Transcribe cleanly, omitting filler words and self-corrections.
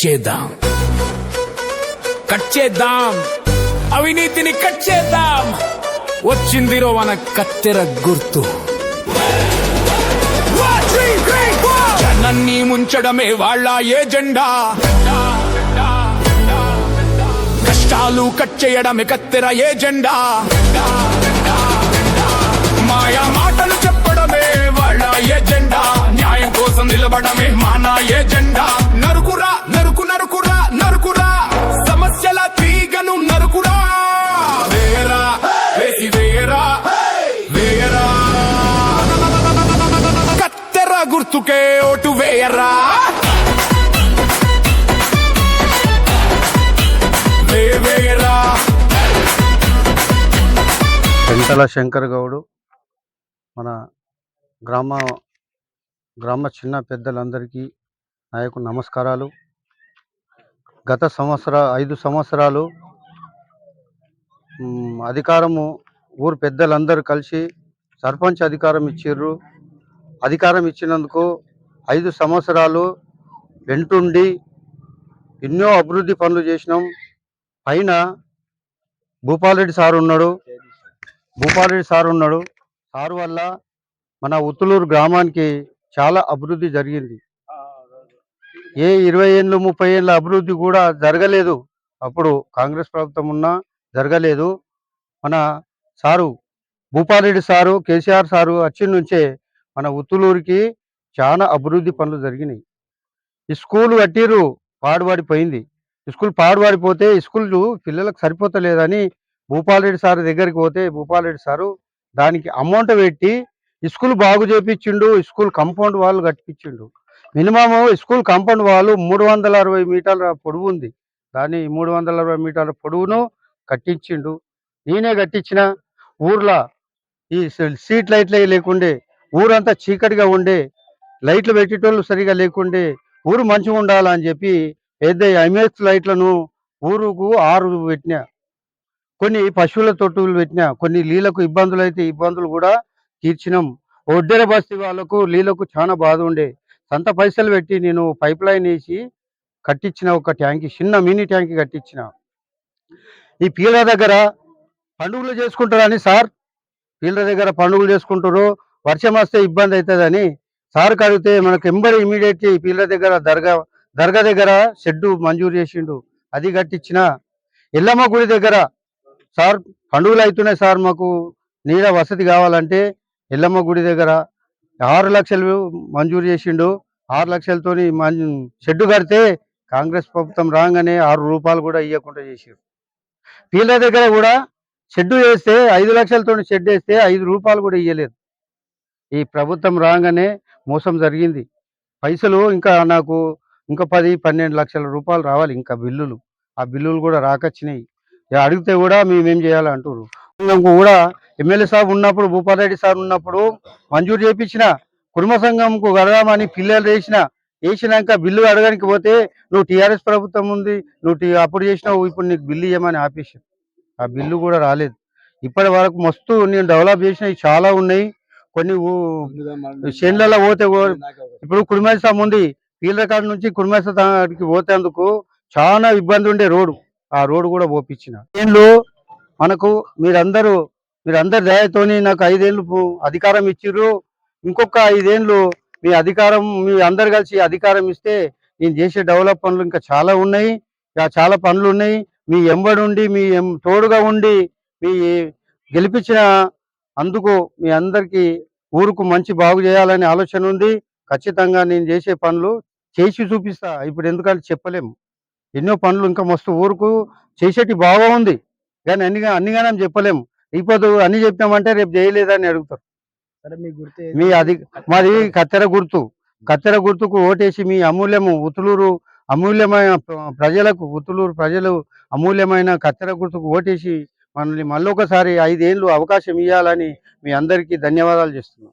చేద్దాం, కట్ చేద్దాం, అవినీతిని కట్ చేద్దాం. వచ్చిందిరో మన కత్తెర గుర్తు. జనాన్ని ముంచడమే వాళ్ళ ఏజెండా, కష్టాలు కట్ చేయడమే కత్తెర ఏజెండా. మాయా మాటలు చెప్పడమే వాళ్ళ ఏజెండా, న్యాయం కోసం నిలబడమే మన ఏజెండా. నరుకురా నరుకు నరుకురా నరుకురా, సమస్యల తీగను నరుకురా. వేరా వేసి వేరా వేరా, కత్తెర గుర్తుకే ఓటు వేయరా. వేరా పెంటల శంకర్ గౌడు, మన గ్రామ చిన్న పెద్దలందరికీ నాయకు నమస్కారాలు. గత 5 సంవత్సరాలు అధికారము ఊరు పెద్దలందరూ కలిసి సర్పంచ్ అధికారం ఇచ్చిర్రు. అధికారం ఇచ్చినందుకు 5 సంవత్సరాలు వెంటుండి ఎన్నో అభివృద్ధి పనులు చేసినాం. పైన భూపాలరెడ్డి సార్ ఉన్నాడు. సారు వల్ల మన ఉత్తులూరు గ్రామానికి చాలా అభివృద్ధి జరిగింది. ఏ 20 ఏళ్ళు 30 ఏళ్ళ అభివృద్ధి కూడా జరగలేదు. అప్పుడు కాంగ్రెస్ ప్రభుత్వం ఉన్నా జరగలేదు. మన sir Bhupal Reddy sir, KCR sir వచ్చిన నుంచే మన ఉత్తులూరుకి చాలా అభివృద్ధి పనులు జరిగినాయి. ఈ స్కూల్ కట్టిరు, పాడుపడిపోయింది. స్కూల్ పాడుపడిపోతే స్కూల్ పిల్లలకు సరిపోతలేదని భూపాలరెడ్డి సార్ దగ్గరికి పోతే భూపాలరెడ్డి సారు దానికి అమౌంట్ పెట్టి స్కూల్ బాగు చేపించిండు. స్కూల్ కాంపౌండ్ వాళ్ళు కట్టించిండు. మినిమము స్కూల్ కాంపౌండ్ వాళ్ళు 360 మీటర్ల పొడవు ఉంది. దాన్ని 360 మీటర్ల పొడవును కట్టించిండు. నేనే కట్టించిన. ఊర్లో ఈ స్ట్రీట్ లైట్లు లేకుండే, ఊరంతా చీకటిగా ఉండే, లైట్లు పెట్టేటోళ్ళు సరిగా లేకుండే, ఊరు మంచిగా ఉండాలని చెప్పి పెద్ద ఎంఎక్స్ లైట్లను ఊరుకు 6 పెట్టినా. కొన్ని పశువుల తొట్టులు పెట్టినా. కొన్ని నీళ్ళకు ఇబ్బందులు అయితే ఇబ్బందులు కూడా తీర్చినాం. ఒడ్డెర బస్తీ వాళ్ళకు నీళ్ళకు చాలా బాధ ఉండే. సంత పైసలు పెట్టి నేను పైప్ లైన్ వేసి కట్టించిన. ఒక ట్యాంకి, చిన్న మినీ ట్యాంకి కట్టించిన. ఈ పీల దగ్గర పండుగలు చేసుకుంటారని సార్, పీల దగ్గర పండుగలు చేసుకుంటారు, వర్షం వస్తే ఇబ్బంది అవుతుందని సార్ కడిగితే మనకు ఇమీడియట్లీ పీల దగ్గర దర్గా దగ్గర షెడ్డు మంజూరు చేసిండు. అది కట్టించిన. ఎల్లమ్మ గుడి దగ్గర సార్ పండుగలు అవుతున్నాయి సార్, మాకు నీడ వసతి కావాలంటే ఎల్లమ్మ గుడి దగ్గర 6 లక్షలు మంజూరు చేసిండు. 6 లక్షలతోని షెడ్డు కడితే కాంగ్రెస్ ప్రభుత్వం రాగానే 6 రూపాయలు కూడా ఇవ్వకుండా చేసారు. పీల దగ్గర కూడా షెడ్డు వేస్తే 5 లక్షలతో షెడ్ వేస్తే 5 రూపాయలు కూడా ఇవ్వలేదు. ఈ ప్రభుత్వం రాగానే మోసం జరిగింది. పైసలు నాకు ఇంకా 10-12 లక్షల రూపాయలు రావాలి ఇంకా బిల్లులు. ఆ బిల్లులు కూడా రాకొచ్చినాయి. అడిగితే కూడా మేమేం చేయాలంటారు. కూడా ఎమ్మెల్యే సాబ్ ఉన్నప్పుడు, భూపాలరెడ్డి సార్ ఉన్నప్పుడు మంజూరు చేయించిన. కుటుంబ సంఘంకు కడదామని పిల్లలు వేసినాక బిల్లు అడగడానికి పోతే నువ్వు టీఆర్ఎస్ ప్రభుత్వం ఉంది, నువ్వు అప్పుడు చేసినావు, ఇప్పుడు నీకు బిల్లు ఇవ్వమని ఆపేసావు. ఆ బిల్లు కూడా రాలేదు. ఇప్పటి వరకు మస్తు నేను డెవలప్ చేసినవి చాలా ఉన్నాయి. కొన్ని చేన్లలో పోతే ఇప్పుడు కుడిమేసం ఉంది, పీలకాడ నుంచి కుడిమేసకి పోతేందుకు చాలా ఇబ్బంది ఉండే రోడ్డు. ఆ రోడ్డు కూడా పోపించిన. ఏళ్ళు మనకు మీరందరి దయతోని నాకు 5 ఏళ్ళు అధికారం ఇచ్చిర్రు. ఇంకొక 5 ఏళ్ళు మీ అందరు కలిసి అధికారం ఇస్తే నేను చేసే డెవలప్ పనులు ఇంకా చాలా ఉన్నాయి. చాలా పనులు ఉన్నాయి. మీ ఎంబడుండి మీ తోడుగా ఉండి మీ గెలిపించిన అందుకు మీ అందరికీ ఊరుకు మంచి బాగు చేయాలనే ఆలోచన ఉంది. ఖచ్చితంగా నేను చేసే పనులు చేసి చూపిస్తా. ఇప్పుడు ఎందుకంటే చెప్పలేము, ఎన్నో పనులు ఇంకా మస్తు ఊరుకు చేసేటి బాగా ఉంది, కానీ అన్నిగానే చెప్పలేము. ఇప్పుడు అన్ని చెప్పినామంటే రేపు చేయలేదని అడుగుతారు. మాది కత్తెర గుర్తుకు ఓటేసి మీ ఉత్తులూరు ప్రజలు అమూల్యమైన కత్తెర గుర్తుకు ఓటేసి మనల్ని మళ్ళొకసారి 5 ఏళ్ళు అవకాశం ఇవ్వాలని మీ అందరికీ ధన్యవాదాలు చేస్తున్నాం.